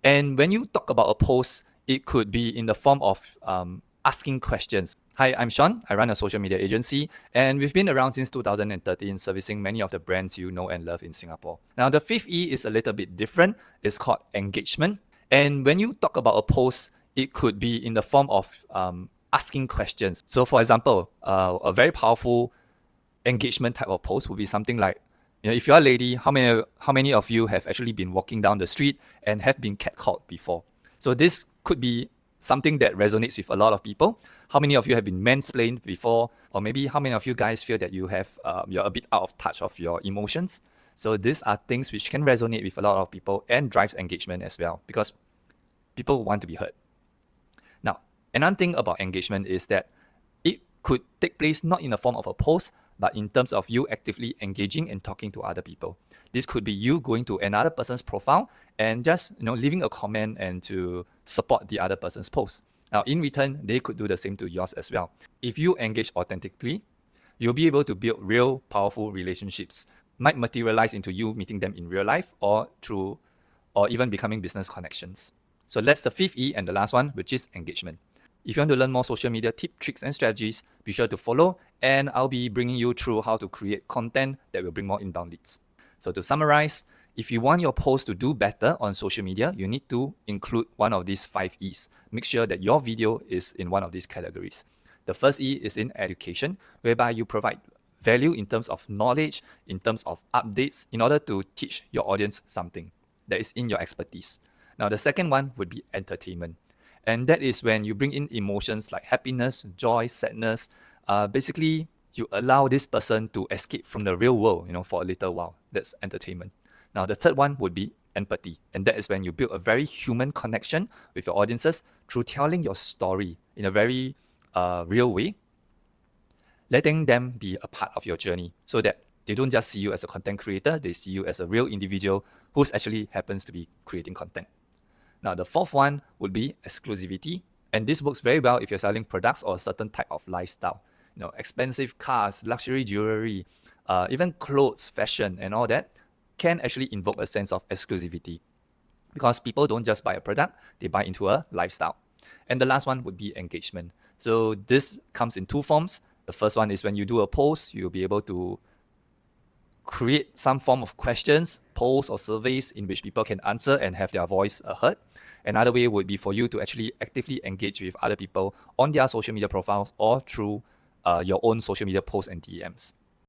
And when you talk about a post, it could be in the form of asking questions. Hi, I'm Sean. I run a social media agency, and we've been around since 2013, servicing many of the brands you know and love in Singapore. Now, the fifth E is a little bit different. It's called engagement. And when you talk about a post, it could be in the form of asking questions. So, for example, a very powerful engagement type of post would be something like, if you're a lady, how many of you have actually been walking down the street and have been catcalled before? So this could be something that resonates with a lot of people. How many of you have been mansplained before? Or maybe how many of you guys feel that you're a bit out of touch of your emotions? So these are things which can resonate with a lot of people and drives engagement as well, because people want to be heard. Now, another thing about engagement is that it could take place not in the form of a post, but in terms of you actively engaging and talking to other people. This could be you going to another person's profile and just leaving a comment and to support the other person's post. Now, in return, they could do the same to yours as well. If you engage authentically, you'll be able to build real, powerful relationships. Might materialize into you meeting them in real life or even becoming business connections. So that's the fifth E and the last one, which is engagement. If you want to learn more social media tips, tricks, and strategies, be sure to follow, and I'll be bringing you through how to create content that will bring more inbound leads. So to summarize, if you want your post to do better on social media, you need to include one of these 5 E's. Make sure that your video is in one of these categories. The first E is in education, whereby you provide value in terms of knowledge, in terms of updates, in order to teach your audience something that is in your expertise. Now, the second one would be entertainment. And that is when you bring in emotions like happiness, joy, sadness. Basically, you allow this person to escape from the real world, for a little while. That's entertainment. Now, the third one would be empathy. And that is when you build a very human connection with your audiences through telling your story in a very real way, letting them be a part of your journey so that they don't just see you as a content creator, they see you as a real individual who actually happens to be creating content. Now, the fourth one would be exclusivity. And this works very well if you're selling products or a certain type of lifestyle. Expensive cars, luxury jewelry, even clothes, fashion, and all that can actually invoke a sense of exclusivity. Because people don't just buy a product, they buy into a lifestyle. And the last one would be engagement. So this comes in two forms. The first one is when you do a post, you'll be able to create some form of questions, polls, or surveys in which people can answer and have their voice heard. Another way would be for you to actually actively engage with other people on their social media profiles or through your own social media posts and DMs.